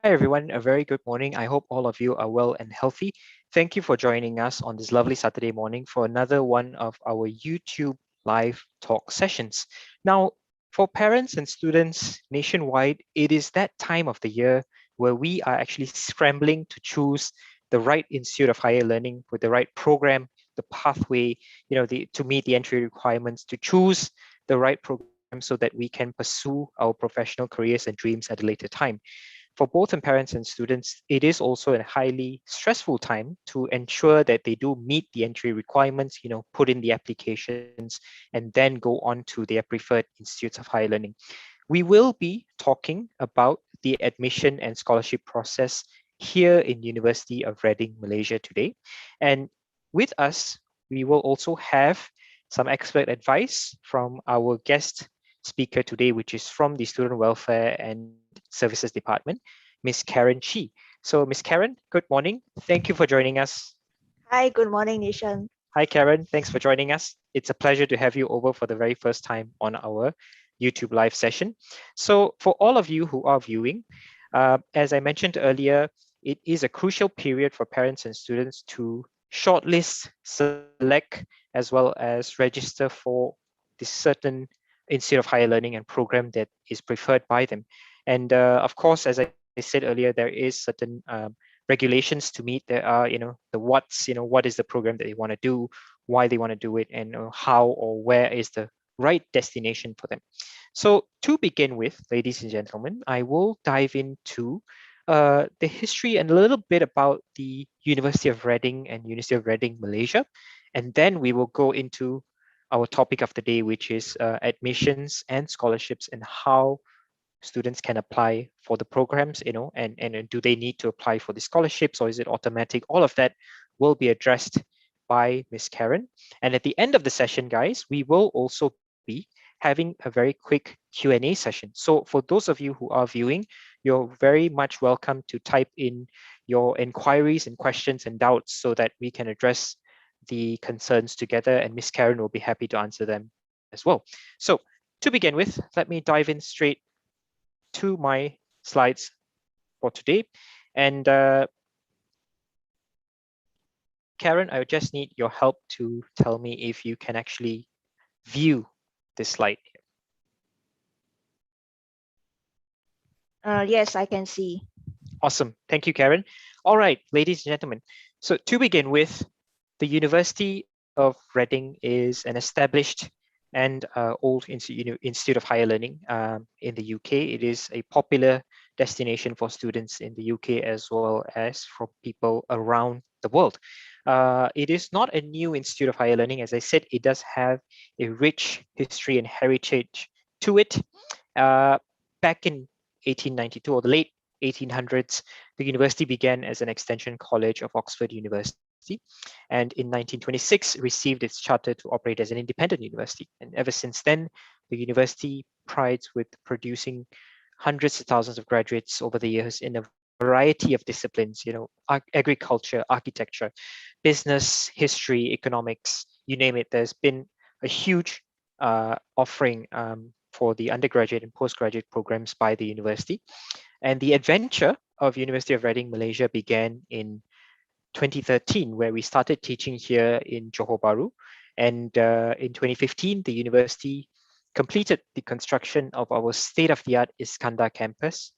Hi, everyone. A very good morning. I hope all of you are well and healthy. Thank you for joining us on this lovely Saturday morning for another one of our YouTube live talk sessions. Now, for parents and students nationwide, it is that time of the year where we are actually scrambling to choose the right institute of higher learning with the right program, the pathway, to meet the entry requirements, to choose the right program so that we can pursue our professional careers and dreams at a later time. For both parents and students, it is also a highly stressful time to ensure that they do meet the entry requirements, put in the applications, and then go on to their preferred institutes of higher learning. We will be talking about the admission and scholarship process here in University of Reading, Malaysia today. And with us, we will also have some expert advice from our guest speaker today, which is from the Student Welfare and Services Department, Miss Karen Shi. So, Miss Karen, good morning. Thank you for joining us. Hi, good morning, Nishen. Hi, Karen. Thanks for joining us. It's a pleasure to have you over for the very first time on our YouTube live session. So, for all of you who are viewing, as I mentioned earlier, it is a crucial period for parents and students to shortlist, select, as well as register for this certain institute of higher learning and program that is preferred by them. And of course, as I said earlier, there is certain regulations to meet. There are, the what's, what is the program that they want to do, why they want to do it, and how or where is the right destination for them. So to begin with, ladies and gentlemen, I will dive into the history and a little bit about the University of Reading and University of Reading, Malaysia. And then we will go into our topic of the day, which is admissions and scholarships and how students can apply for the programs, and do they need to apply for the scholarships or is it automatic? All of that will be addressed by Miss Karen. And at the end of the session, guys, we will also be having a very quick Q&A session. So for those of you who are viewing, you're very much welcome to type in your inquiries and questions and doubts so that we can address the concerns together, and Miss Karen will be happy to answer them as well. So to begin with, let me dive in straight to my slides for today. And Karen, I would just need your help to tell me if you can actually view this slide. Yes, I can see. Awesome. Thank you, Karen. All right, ladies and gentlemen. So to begin with, the University of Reading is an established and old institute of higher learning in the UK. It is a popular destination for students in the UK as well as for people around the world. It is not a new institute of higher learning. As I said, it does have a rich history and heritage to it. Back in 1892 or the late 1800s, the university began as an extension college of Oxford University, and in 1926 received its charter to operate as an independent university. And ever since then, the university prides with producing hundreds of thousands of graduates over the years in a variety of disciplines, agriculture, architecture, business, history, economics, you name it. There's been a huge offering for the undergraduate and postgraduate programs by the university. And the adventure of University of Reading, Malaysia began in 2013, where we started teaching here in Johor Bahru. And in 2015, the university completed the construction of our state-of-the-art Iskandar campus,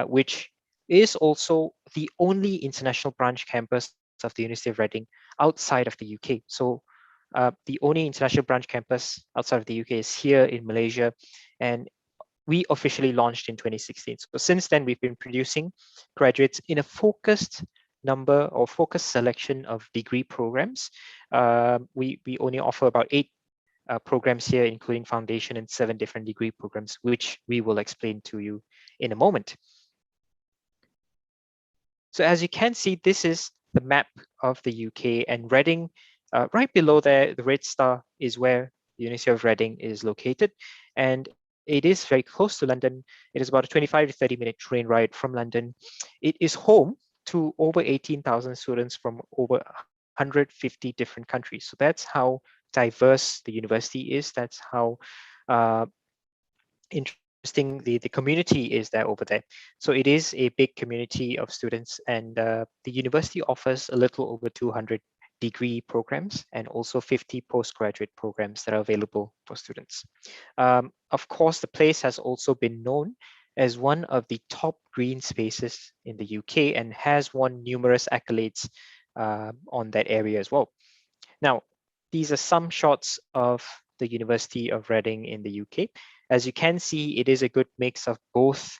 which is also the only international branch campus of the University of Reading outside of the UK. So the only international branch campus outside of the UK is here in Malaysia, and we officially launched in 2016. So since then, we've been producing graduates in a focused number or focused selection of degree programs. We only offer about 8 programs here, including foundation and 7 different degree programs, which we will explain to you in a moment. So as you can see, this is the map of the UK, and Reading, right below there, the red star is where the University of Reading is located. And it is very close to London. It is about a 25 to 30-minute train ride from London. It is home to over 18,000 students from over 150 different countries. So that's how diverse the university is. That's how the community is there over there. So it is a big community of students, and the university offers a little over 200 degree programs and also 50 postgraduate programs that are available for students. Of course, the place has also been known as one of the top green spaces in the UK and has won numerous accolades on that area as well. Now, these are some shots of the University of Reading in the UK. As you can see, it is a good mix of both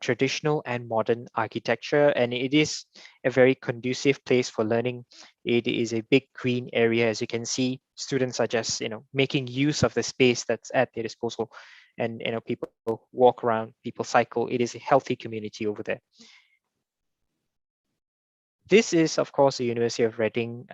traditional and modern architecture, and it is a very conducive place for learning. It is a big green area. As you can see, students are just making use of the space that's at their disposal, and people walk around, people cycle. It is a healthy community over there. This is, of course, the University of Reading,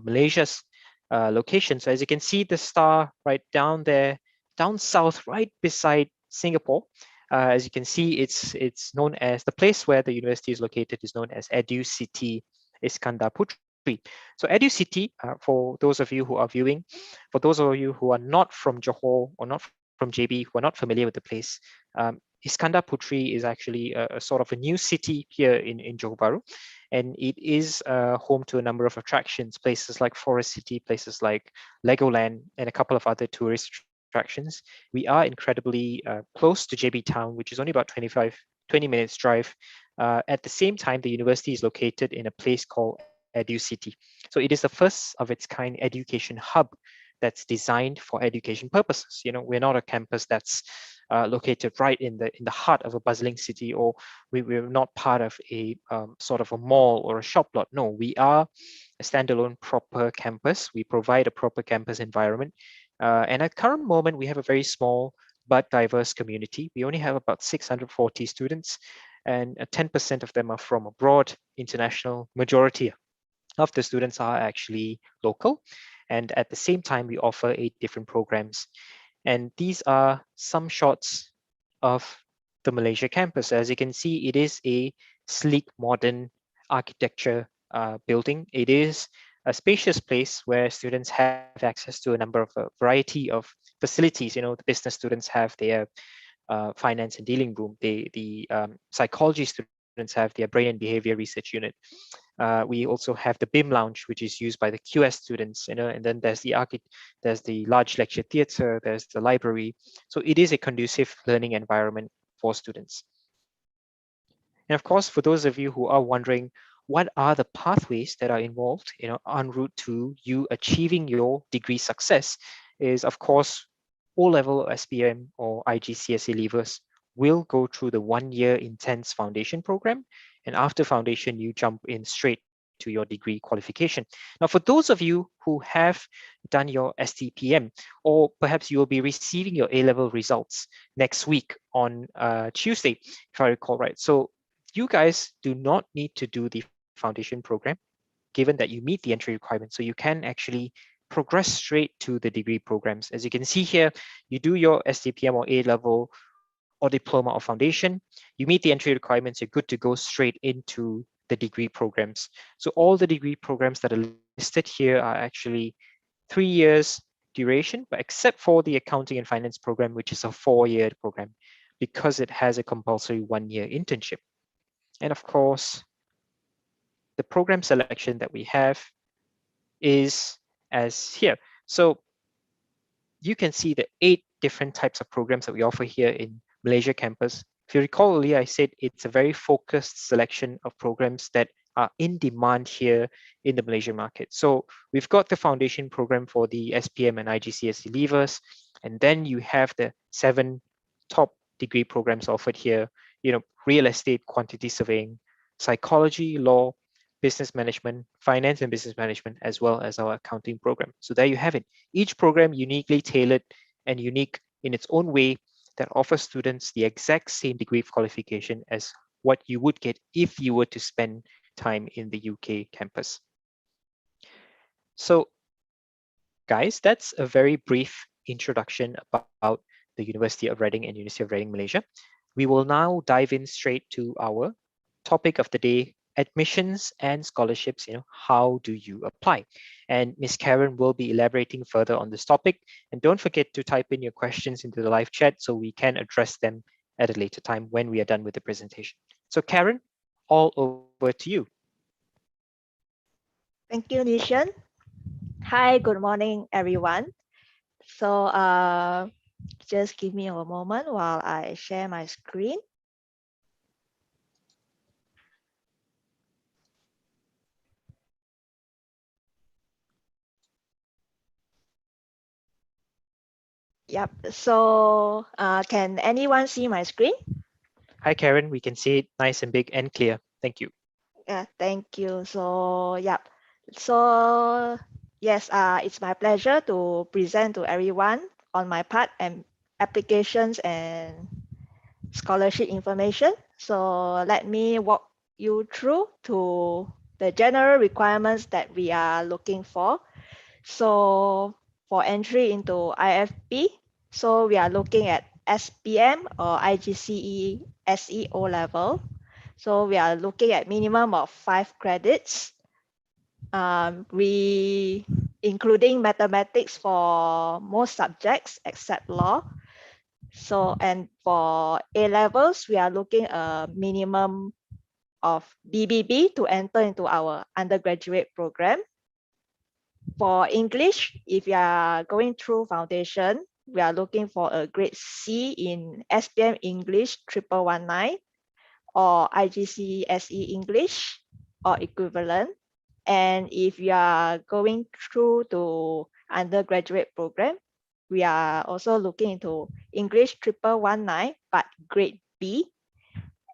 Malaysia's location. So as you can see, the star right down there, down south, right beside Singapore. As you can see, it's known as, the place where the university is located is known as Edu City Iskandar Putri. So Edu City, for those of you who are viewing, for those of you who are not from Johor or not from JB, who are not familiar with the place, Iskandar Putri is actually a sort of a new city here in Johor Bahru, and it is home to a number of attractions, places like Forest City, places like Legoland, and a couple of other tourist attractions. We are incredibly close to JB Town, which is only about 20 minutes drive. At the same time, the university is located in a place called Edu City. So it is the first of its kind education hub that's designed for education purposes. We're not a campus that's located right in the heart of a bustling city, or we're not part of a sort of a mall or a shop lot. No, we are a standalone proper campus. We provide a proper campus environment. And at current moment, we have a very small but diverse community. We only have about 640 students, and 10% of them are from abroad, international. Majority of the students are actually local. And at the same time, we offer 8 different programs. And these are some shots of the Malaysia campus. As you can see, it is a sleek, modern architecture building. It is a spacious place where students have access to a number of variety of facilities. The business students have their finance and dealing room. The psychology students have their brain and behavior research unit. We also have the BIM lounge, which is used by the QS students, and then there's the large lecture theatre, there's the library. So it is a conducive learning environment for students. And of course, for those of you who are wondering, what are the pathways that are involved, en route to you achieving your degree success, is of course, O-level SPM or IGCSE leavers will go through the 1-year intense foundation program. And after foundation, you jump in straight to your degree qualification. Now, for those of you who have done your STPM, or perhaps you will be receiving your A-level results next week on Tuesday, if I recall right. So you guys do not need to do the foundation program, given that you meet the entry requirements. So you can actually progress straight to the degree programs. As you can see here, you do your STPM or A-level or diploma or foundation, you meet the entry requirements, you're good to go straight into the degree programs. So all the degree programs that are listed here are actually 3 years duration, but except for the accounting and finance program, which is a 4-year program, because it has a compulsory 1-year internship. And of course, the program selection that we have is as here. So you can see the 8 different types of programs that we offer here in Malaysia campus. If you recall earlier, I said it's a very focused selection of programs that are in demand here in the Malaysian market. So we've got the foundation program for the SPM and IGCSE leavers, and then you have the 7 top degree programs offered here, real estate, quantity surveying, psychology, law, business management, finance and business management, as well as our accounting program. So there you have it. Each program uniquely tailored and unique in its own way that offers students the exact same degree of qualification as what you would get if you were to spend time in the UK campus. So guys, that's a very brief introduction about the University of Reading and University of Reading Malaysia. We will now dive in straight to our topic of the day, admissions and scholarships, how do you apply? And Miss Karen will be elaborating further on this topic. And don't forget to type in your questions into the live chat so we can address them at a later time when we are done with the presentation. So Karen, all over to you. Thank you, Nishen. Hi, good morning, everyone. So just give me a moment while I share my screen. Yep. So can anyone see my screen? Hi, Karen. We can see it nice and big and clear. Thank you. Yeah, thank you. So yep. So yes, it's my pleasure to present to everyone on my part and applications and scholarship information. So let me walk you through to the general requirements that we are looking for. So for entry into IFP, so we are looking at SPM or IGCE SEO level. So we are looking at minimum of 5 credits. We including mathematics for most subjects except law. So, and for A levels, we are looking a minimum of BBB to enter into our undergraduate program. For English, if you are going through foundation, we are looking for a grade C in SPM English 1119 or IGCSE English or equivalent. And if you are going through to undergraduate program, we are also looking into English 1119, but grade B.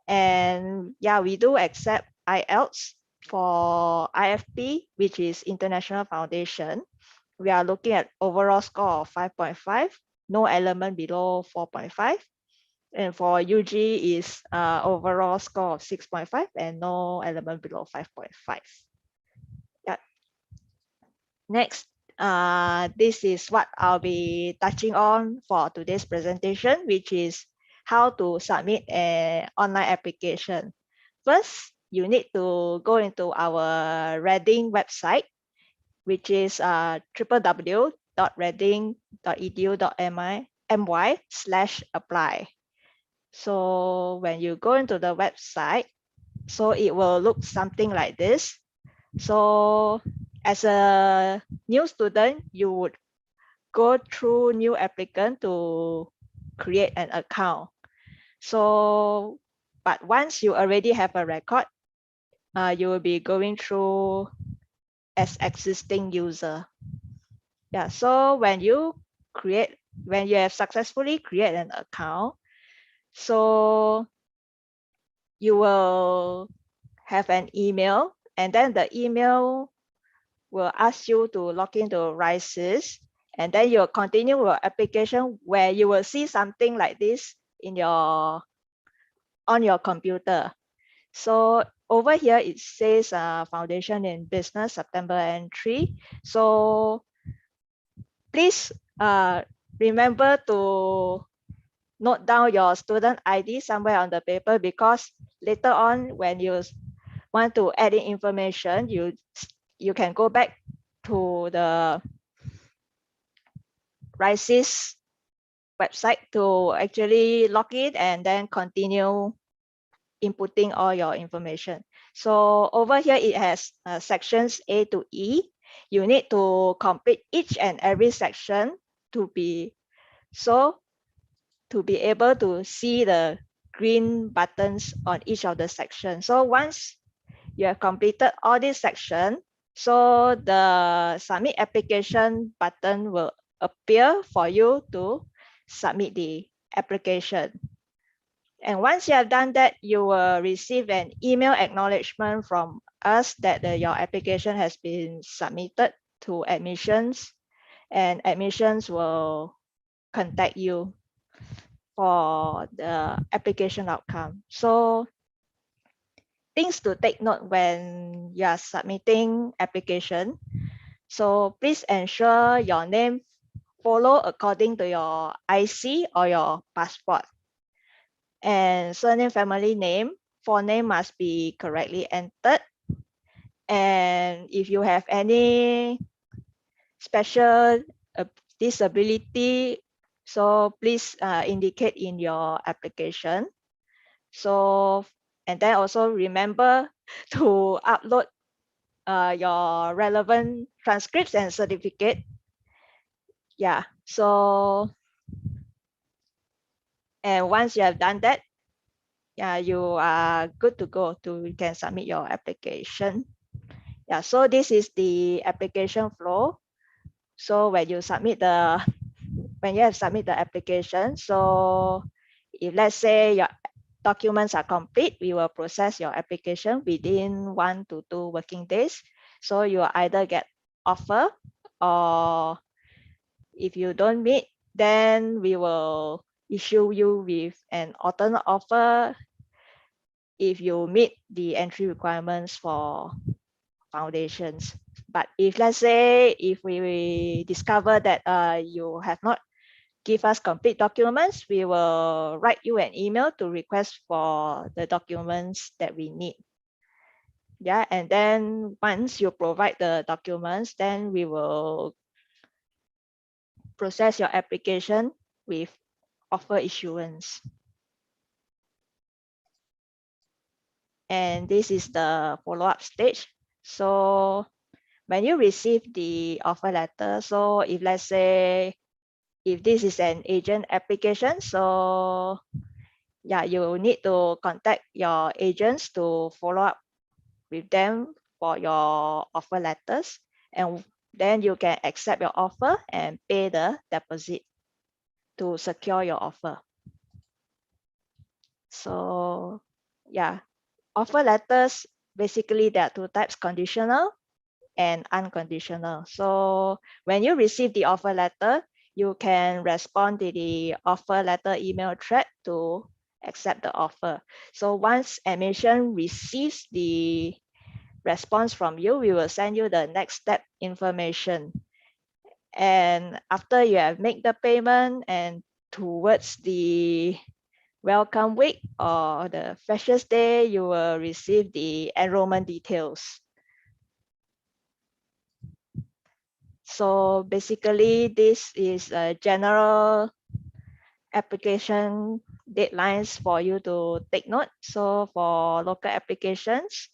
And yeah, we do accept IELTS for IFP, which is International Foundation. We are looking at overall score of 5.5, no element below 4.5. And for UG is overall score of 6.5 and no element below 5.5. Yeah. Next, this is what I'll be touching on for today's presentation, which is how to submit an online application. First, you need to go into our Reading website, which is www.reading.edu.my/apply. So when you go into the website, so it will look something like this. So as a new student, you would go through new applicant to create an account. So, but once you already have a record, you will be going through as existing user. Yeah, so when you have successfully created an account, so you will have an email, and then the email will ask you to log into RISES, and then you'll continue your application where you will see something like this on your computer. So over here it says Foundation in Business September entry. So please remember to note down your student ID somewhere on the paper, because later on when you want to add in information, you can go back to the RISES website to actually log in and then continue inputting all your information. So over here it has sections A to E. You need to complete each and every section to be able to see the green buttons on each of the sections. So once you have completed all this section, so the submit application button will appear for you to submit the application. And once you have done that, you will receive an email acknowledgement from us that your application has been submitted to admissions, and admissions will contact you for the application outcome. So things to take note when you are submitting application. So please ensure your name follow according to your IC or your passport. And surname, family name full name must be correctly entered. And if you have any special disability, so please indicate in your application. So, and then also remember to upload your relevant transcripts and certificate. Yeah, so, and once you have done that, yeah, you are good to go to, you can submit your application. Yeah, so this is the application flow. So when you submit the, when you have submit the application, so if let's say your documents are complete, we will process your application within 1 to 2 working days. So you will either get offer, or if you don't meet, then we will issue you with an alternate offer if you meet the entry requirements for foundations. But if let's say if we discover that you have not give us complete documents, we will write you an email to request for the documents that we need. Yeah, and then once you provide the documents, then we will process your application with offer issuance. And this is the follow-up stage. So when you receive the offer letter, so if let's say if this is an agent application, so yeah, you need to contact your agents to follow up with them for your offer letters, and then you can accept your offer and pay the deposit to secure your offer. So yeah, offer letters, basically there are two types, conditional and unconditional. So when you receive the offer letter, you can respond to the offer letter email thread to accept the offer. So once admission receives the response from you, we will send you the next step information. And after you have made the payment and towards the welcome week or the freshers day, you will receive the enrollment details. So basically, this is a general application deadlines for you to take note. So for local applications,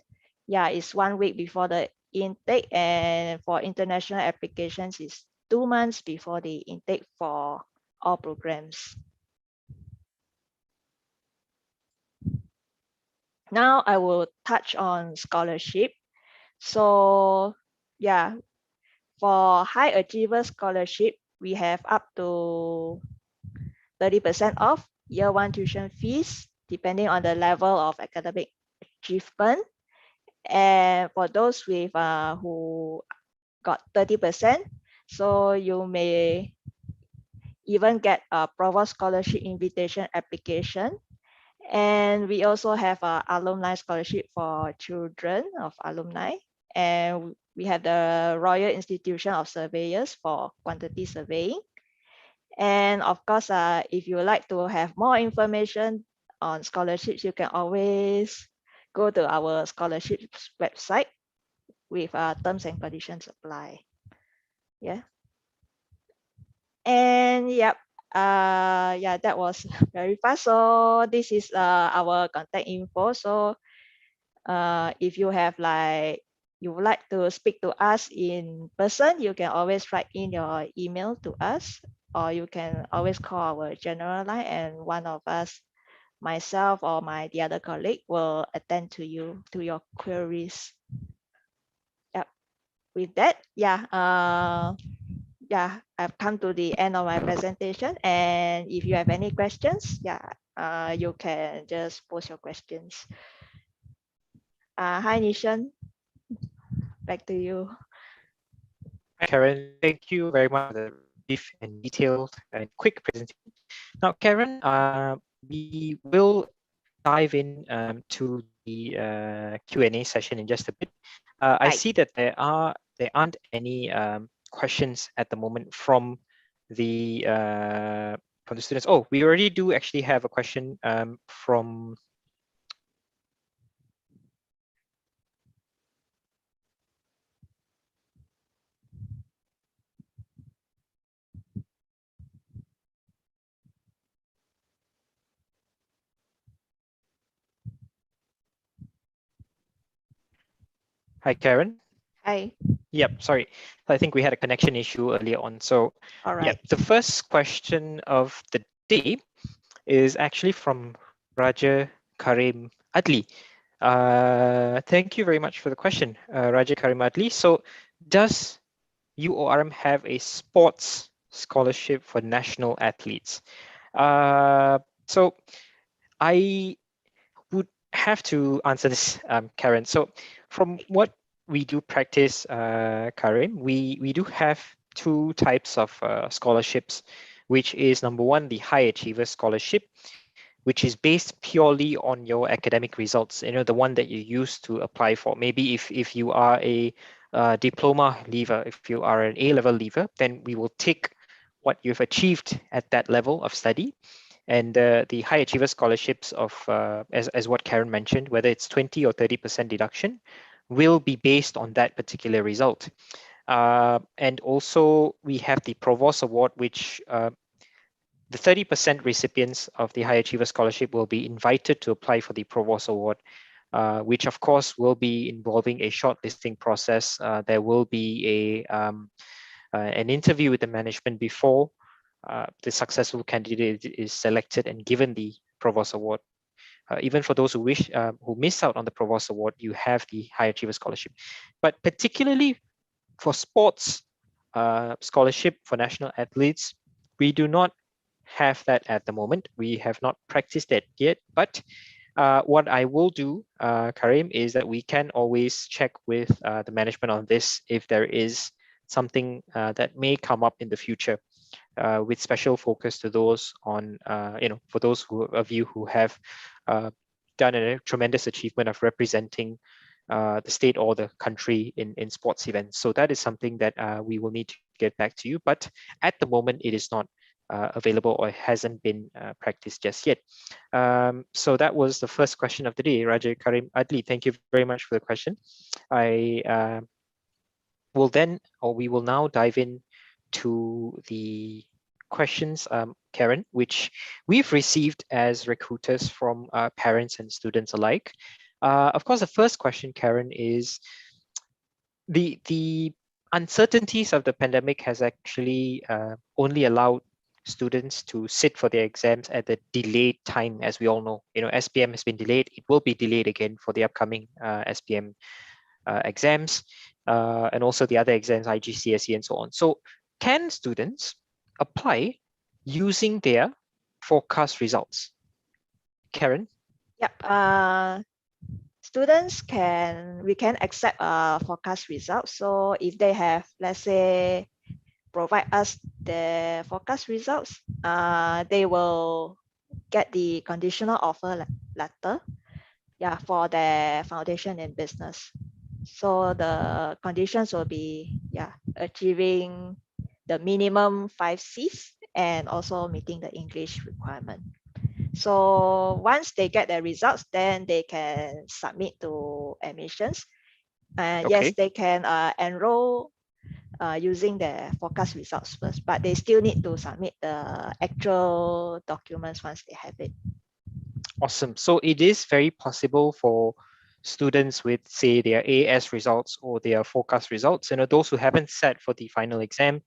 yeah, it's 1 week before the intake, and for international applications, it's 2 months before the intake for all programs. Now I will touch on scholarship. So yeah, for high achiever scholarship, we have up to 30% off year 1 tuition fees, depending on the level of academic achievement. And for those with who got 30%, so you may even get a provost scholarship invitation application. And we also have a alumni scholarship for children of alumni. And we have the Royal Institution of Surveyors for quantity surveying. And of course, if you would like to have more information on scholarships, you can always go to our scholarships website with terms and conditions apply. Yeah. And yep, yeah, that was very fast. So this is our contact info. So if you have like, you would like to speak to us in person, you can always write in your email to us, or you can always call our general line, and one of us, myself or the other colleague, will attend to you, to your queries. Yep. With that, yeah, yeah, I've come to the end of my presentation. And if you have any questions, yeah, you can just post your questions. Hi, Nishen. Back to you. Hi, Karen. Thank you very much for the brief and detailed and quick presentation. Now, Karen, we will dive in to the Q&A session in just a bit. I see that there aren't any questions at the moment from the students. Oh, we already do actually have a question from Hi, Karen. Hi. Yep, sorry. I think we had a connection issue earlier on. So, All yep, right. the first question of the day is actually from Raja Karim Adli. Thank you very much for the question, Raja Karim Adli. So, does UORM have a sports scholarship for national athletes? So, I would have to answer this, Karen. So from what we do practice, Karim, we do have two types of scholarships, which is number one, the High Achiever Scholarship, which is based purely on your academic results, the one that you use to apply for. Maybe if you are a diploma leaver, if you are an A-level leaver, then we will take what you've achieved at that level of study. And the high achiever scholarships of, as what Karen mentioned, whether it's 20 or 30% deduction, will be based on that particular result. And also we have the Provost Award, which the 30% recipients of the High Achiever Scholarship will be invited to apply for the Provost Award, which of course will be involving a shortlisting process. There will be an interview with the management before the successful candidate is selected and given the Provost Award. Even for those who miss out on the Provost Award, you have the High Achiever Scholarship. But particularly for sports scholarship for national athletes, we do not have that at the moment. We have not practiced that yet, but what I will do, Karim, is that we can always check with the management on this if there is something that may come up in the future, with special focus to those on, for those of you who have done a tremendous achievement of representing the state or the country in sports events. So that is something that we will need to get back to you. But at the moment, it is not available or hasn't been practiced just yet. So that was the first question of the day. Raja Karim Adli, thank you very much for the question. I we will now dive in to the questions, Karen, which we've received as recruiters from parents and students alike. Of course, the first question, Karen, is the uncertainties of the pandemic has actually only allowed students to sit for their exams at the delayed time. As we all know, SPM has been delayed. It will be delayed again for the upcoming SPM exams, and also the other exams, IGCSE and so on. So can students apply using their forecast results? Karen? Yep. We can accept forecast results. So if they have, let's say, provide us the forecast results, they will get the conditional offer letter, for their foundation in business. So the conditions will be, achieving the minimum 5 Cs and also meeting the English requirement. So once they get the results, then they can submit to admissions. Okay. Yes, they can enroll using the forecast results first, but they still need to submit the actual documents once they have it. Awesome. So it is very possible for students with, say, their AS results or their forecast results, those who haven't sat for the final exam,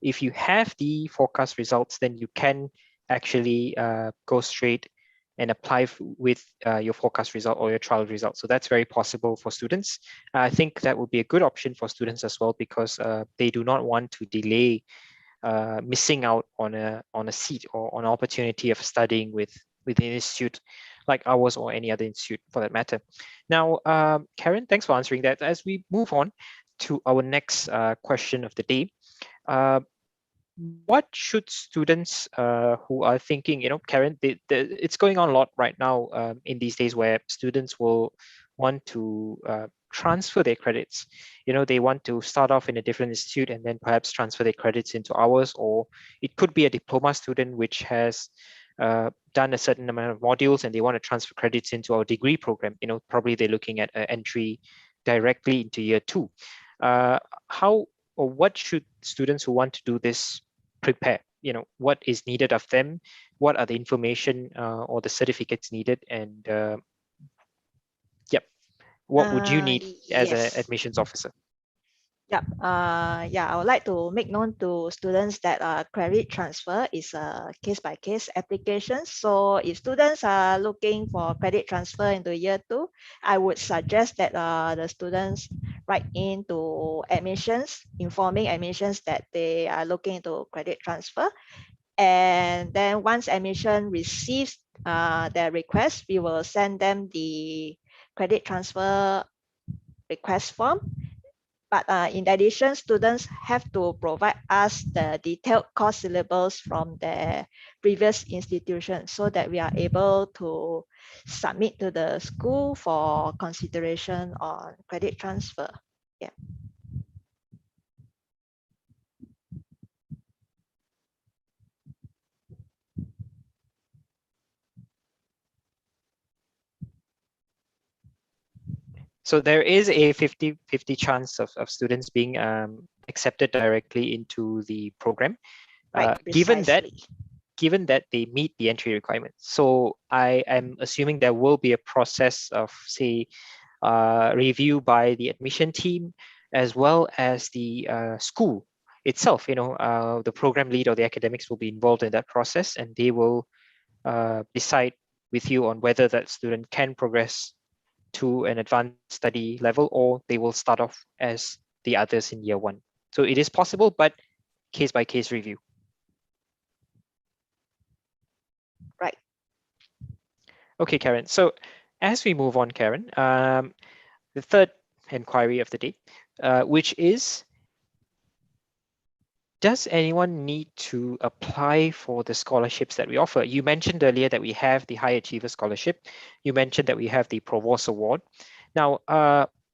if you have the forecast results, then you can actually go straight and apply with your forecast result or your trial result. So that's very possible for students. I think that would be a good option for students as well, because they do not want to delay missing out on a seat or on an opportunity of studying with an institute like ours or any other institute for that matter. Now, Karen, thanks for answering that. As we move on to our next question of the day, uh, what should students who are thinking, Karen, it's going on a lot right now in these days, where students will want to transfer their credits. They want to start off in a different institute and then perhaps transfer their credits into ours, or it could be a diploma student which has done a certain amount of modules and they want to transfer credits into our degree program. Probably they're looking at entry directly into year 2. How or what should students who want to do this prepare? What is needed of them? What are the information or the certificates needed? And yep, what would you need as an Yes. admissions officer? Yep. Yeah, I would like to make known to students that credit transfer is a case-by-case application. So if students are looking for credit transfer into year 2, I would suggest that the students write into admissions, informing admissions that they are looking into credit transfer. And then once admission receives their request, we will send them the credit transfer request form. But in addition, students have to provide us the detailed course syllabus from their previous institution so that we are able to submit to the school for consideration on credit transfer. Yeah. So there is a 50-50 chance of students being accepted directly into the program, Right, precisely. given that they meet the entry requirements. So I am assuming there will be a process of, say, review by the admission team as well as the school itself. The program lead or the academics will be involved in that process, and they will decide with you on whether that student can progress to an advanced study level, or they will start off as the others in year 1. So it is possible, but case by case review. Right. Okay, Karen. So as we move on, Karen, the third inquiry of the day, which is, does anyone need to apply for the scholarships that we offer? You mentioned earlier that we have the High Achiever Scholarship. You mentioned that we have the Provost Award. Now,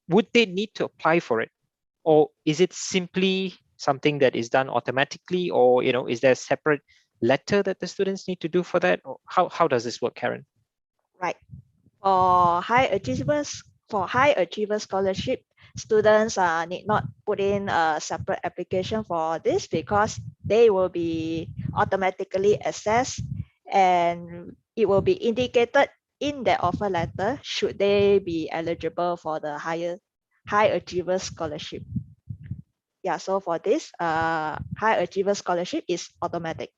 would they need to apply for it? Or is it simply something that is done automatically? Or is there a separate letter that the students need to do for that? Or how does this work, Karen? Right. For high achiever scholarship, students need not put in a separate application for this because they will be automatically assessed and it will be indicated in their offer letter should they be eligible for the high achiever scholarship. Yeah, so for this high achiever scholarship is automatic,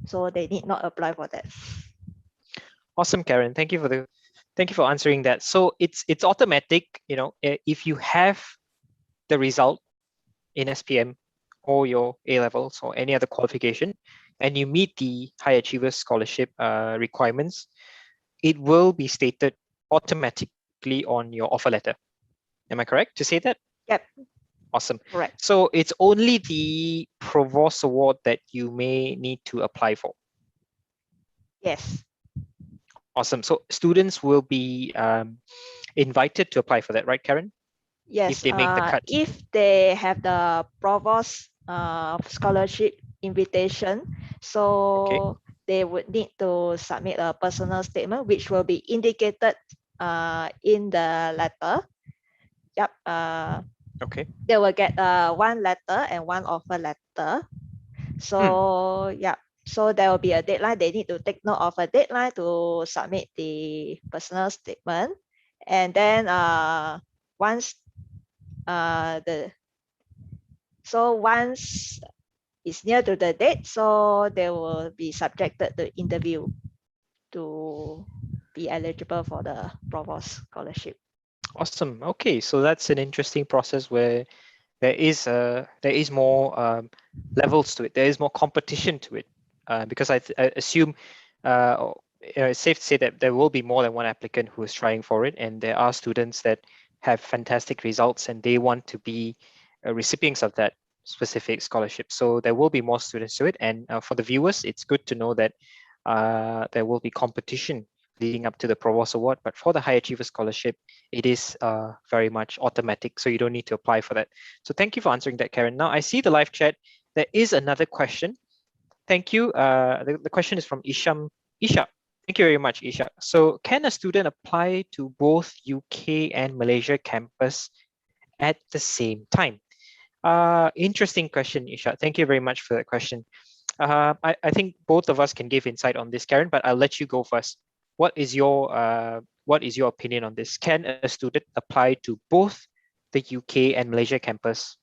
so they need not apply for that. Awesome, Karen. Thank you for answering that. So it's automatic. If you have the result in SPM or your A levels or any other qualification, and you meet the High Achievers Scholarship requirements, it will be stated automatically on your offer letter. Am I correct to say that? Yep. Awesome. Correct. So it's only the Provost Award that you may need to apply for. Yes. Awesome. So students will be invited to apply for that, right, Karen? Yes. If they make the cut. If they have the provost scholarship invitation, so Okay. they would need to submit a personal statement, which will be indicated in the letter. Yep. Okay. They will get one letter and one offer letter. So yeah. So there will be a deadline. They need to take note of a deadline to submit the personal statement. And then once once it's near to the date, so they will be subjected to interview to be eligible for the provost scholarship. Awesome. Okay, so that's an interesting process where there is more levels to it. There is more competition to it, because I assume it's safe to say that there will be more than one applicant who is trying for it, and there are students that have fantastic results and they want to be recipients of that specific scholarship. So there will be more students to it, and for the viewers, it's good to know that there will be competition leading up to the Provost Award. But for the High Achiever Scholarship, it is very much automatic, so you don't need to apply for that. So thank you for answering that, Karen. Now I see the live chat. There is another question. Thank you. The question is from Isham. Isha, thank you very much, Isha. So can a student apply to both UK and Malaysia campus at the same time? Interesting question, Isha. Thank you very much for that question. I think both of us can give insight on this, Karen, but I'll let you go first. What is your what is your opinion on this? Can a student apply to both the UK and Malaysia campus?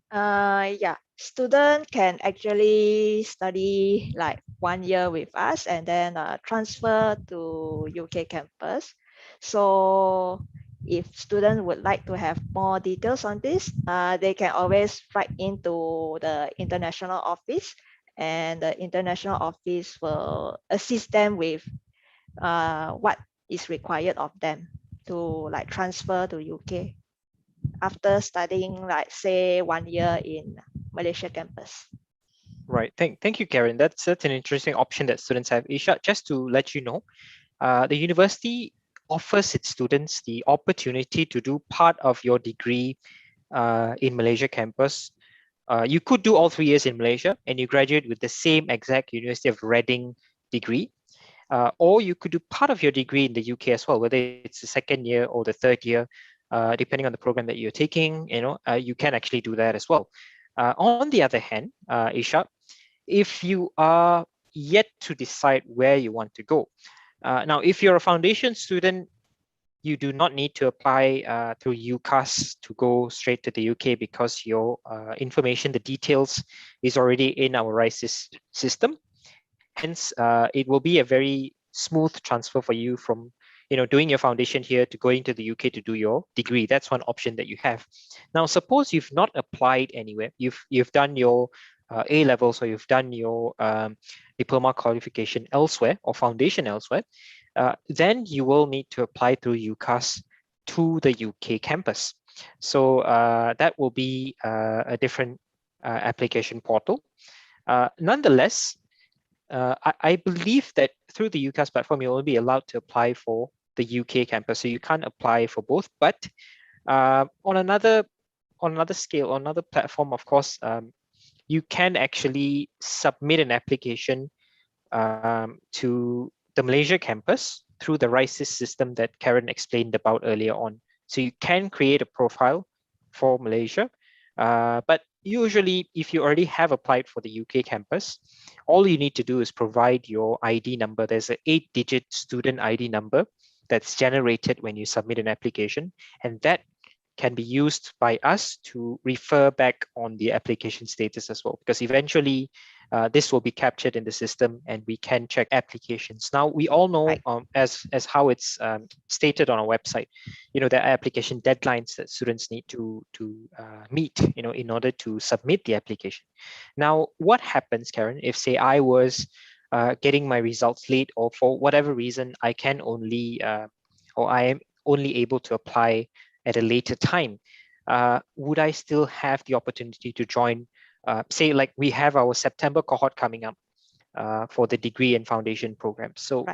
Yeah, student can actually study like 1 year with us and then transfer to UK campus. So if student would like to have more details on this, they can always write into the international office, and the international office will assist them with what is required of them to like transfer to UK after studying like say 1 year in Malaysia campus. Right. Thank you, Karen. That's an interesting option that students have. Isha, just to let you know, the university offers its students the opportunity to do part of your degree in Malaysia campus. You could do all 3 years in Malaysia and you graduate with the same exact University of Reading degree. Or you could do part of your degree in the UK as well, whether it's the second year or the third year, depending on the program that you're taking. You can actually do that as well. On the other hand, Isha, if you are yet to decide where you want to go, now if you're a foundation student, you do not need to apply through UCAS to go straight to the UK because your information, the details, is already in our RISE system. Hence, it will be a very smooth transfer for you from doing your foundation here to going to the UK to do your degree. That's one option that you have. Now, suppose you've not applied anywhere. You've done your A levels, or you've done your diploma qualification elsewhere or foundation elsewhere. Then you will need to apply through UCAS to the UK campus. So that will be a different application portal. Nonetheless, I believe that through the UCAS platform, you'll only be allowed to apply for the UK campus. So you can't apply for both. But on another scale, on another platform, of course, you can actually submit an application to the Malaysia campus through the RISE system that Karen explained about earlier on. So you can create a profile for Malaysia, but usually if you already have applied for the UK campus, all you need to do is provide your ID number. There's an 8-digit student ID number that's generated when you submit an application, and that can be used by us to refer back on the application status as well, because eventually this will be captured in the system and we can check applications. Now, we all know as how it's stated on our website, there are application deadlines that students need to meet, in order to submit the application. Now, what happens, Karen, if say I was getting my results late, or for whatever reason, I can only, or I am only able to apply at a later time, would I still have the opportunity to join, say like we have our September cohort coming up for the degree and foundation program. So,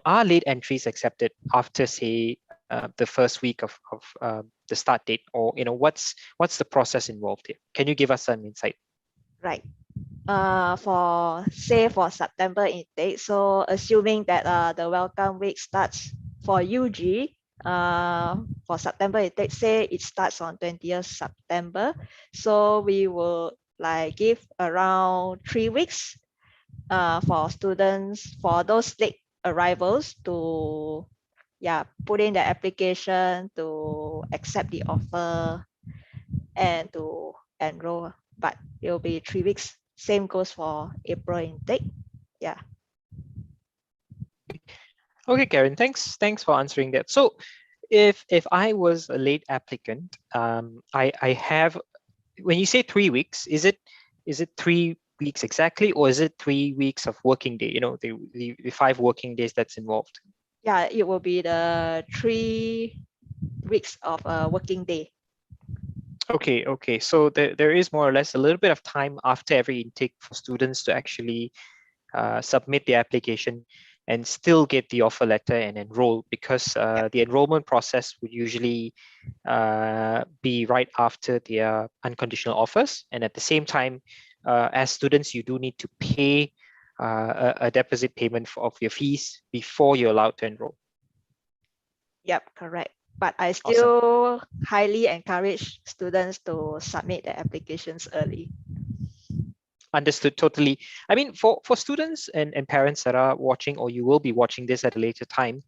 are late entries accepted after say the first week of the start date, or what's the process involved here? Can you give us some insight? Right. For September intake, so assuming that the welcome week starts for UG, for September intake, say it starts on 20th September, so we will like give around 3 weeks for students, for those late arrivals, to put in the application, to accept the offer, and to enroll. But it will be 3 weeks. Same goes for April intake. Yeah. Okay, Karen, thanks for answering that. So if I was a late applicant, I have, when you say 3 weeks, is it 3 weeks exactly, or is it 3 weeks of working day, the 5 working days that's involved? Yeah, it will be the 3 weeks of a working day. Okay. So there is more or less a little bit of time after every intake for students to actually submit the application and still get the offer letter and enroll, because the enrollment process would usually be right after their unconditional offers. And at the same time, as students, you do need to pay a deposit payment of your fees before you're allowed to enroll. Yep, correct. But I still highly encourage students to submit their applications early. Understood totally. I mean, for students and parents that are watching, or you will be watching this at a later time,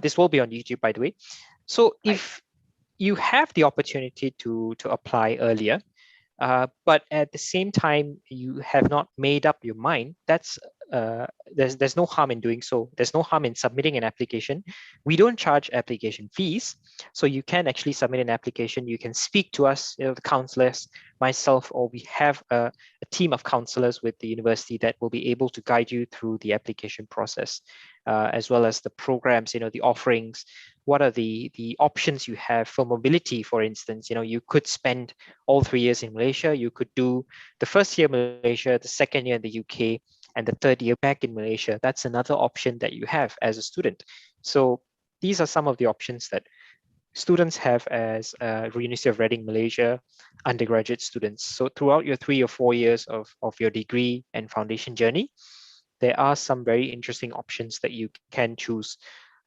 this will be on YouTube, by the way. So Right. if you have the opportunity to apply earlier, but at the same time you have not made up your mind, that's there's no harm in doing so. There's no harm in submitting an application. We don't charge application fees, so you can actually submit an application. You can speak to us, the counselors, myself, or we have a team of counselors with the university that will be able to guide you through the application process, as well as the programs, the offerings. What are the options you have for mobility? For instance, you could spend all 3 years in Malaysia. You could do the first year in Malaysia, the second year in the UK, and the third year back in Malaysia. That's another option that you have as a student. So these are some of the options that students have as University of Reading Malaysia undergraduate students. So throughout your 3 or 4 years of your degree and foundation journey, there are some very interesting options that you can choose.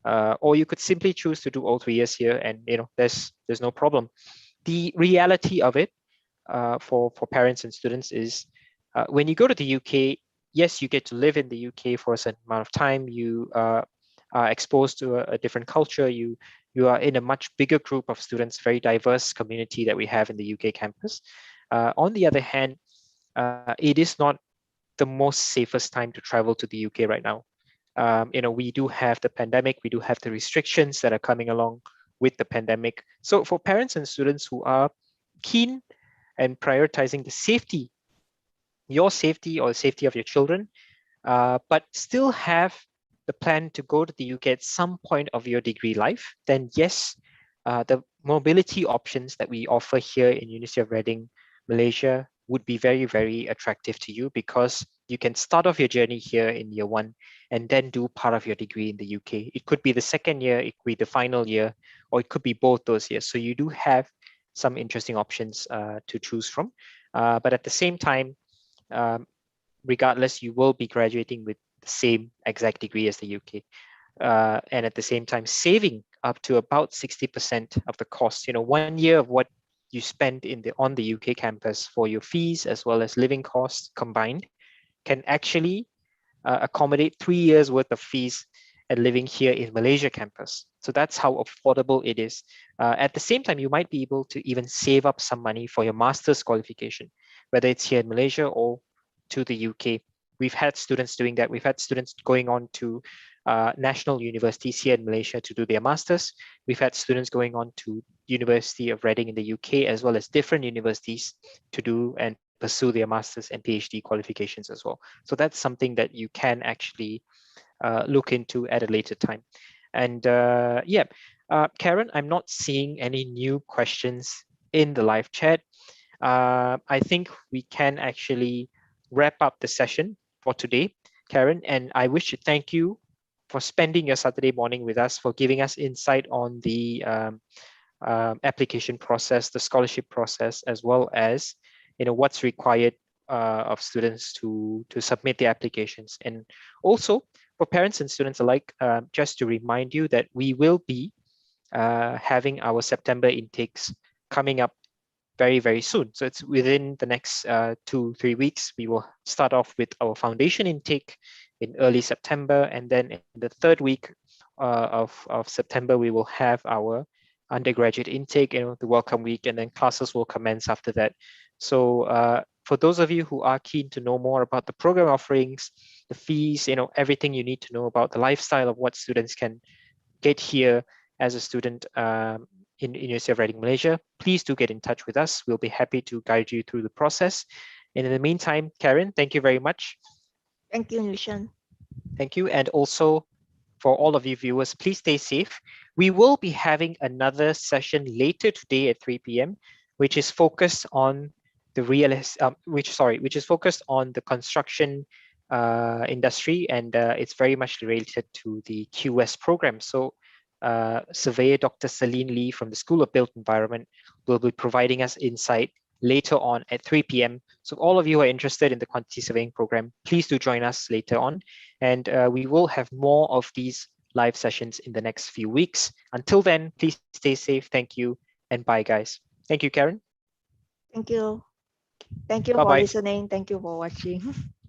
Or you could simply choose to do all 3 years here, and there's no problem. The reality of it, for parents and students, is when you go to the UK, yes, you get to live in the UK for a certain amount of time. You are exposed to a different culture. You are in a much bigger group of students, very diverse community that we have in the UK campus. On the other hand, it is not the most safest time to travel to the UK right now. We do have the pandemic, we do have the restrictions that are coming along with the pandemic. So for parents and students who are keen and prioritizing the safety, your safety or the safety of your children, but still have the plan to go to the UK at some point of your degree life, then yes, the mobility options that we offer here in University of Reading, Malaysia, would be very, very attractive to you, because you can start off your journey here in year one and then do part of your degree in the UK. It could be the second year, it could be the final year, or it could be both those years. So you do have some interesting options to choose from. But at the same time, um, regardless, you will be graduating with the same exact degree as the UK. And at the same time, saving up to about 60% of the cost. 1 year of what you spend on the UK campus for your fees as well as living costs combined can actually accommodate 3 years worth of fees and living here in Malaysia campus. So that's how affordable it is. At the same time, you might be able to even save up some money for your master's qualification, whether it's here in Malaysia or to the UK. We've had students doing that. We've had students going on to national universities here in Malaysia to do their masters. We've had students going on to University of Reading in the UK, as well as different universities, to do and pursue their masters and PhD qualifications as well. So that's something that you can actually look into at a later time. And Karen, I'm not seeing any new questions in the live chat. I think we can actually wrap up the session for today, Karen, and I wish to thank you for spending your Saturday morning with us, for giving us insight on the application process, the scholarship process, as well as what's required of students to submit their applications. And also for parents and students alike, just to remind you that we will be having our September intakes coming up very, very soon. So it's within the next 2-3 weeks. We will start off with our foundation intake in early September, and then in the third week of September, we will have our undergraduate intake, the welcome week, and then classes will commence after that. So for those of you who are keen to know more about the program offerings, the fees, everything you need to know about the lifestyle of what students can get here as a student in University of Reading Malaysia, please do get in touch with us. We'll be happy to guide you through the process. And in the meantime, Karen, thank you very much. Thank you, Nishen. Thank you. And also for all of you viewers, please stay safe. We will be having another session later today at 3 p.m., which is focused on the which is focused on the construction industry, and it's very much related to the QS program. So surveyor Dr. Celine Lee from the School of Built Environment will be providing us insight later on at 3 p.m. So all of you who are interested in the quantity surveying program, please do join us later on. And we will have more of these live sessions in the next few weeks. Until then, please stay safe. Thank you. And bye, guys. Thank you, Karen. Thank you. Thank you for Bye-bye. listening. Thank you for watching.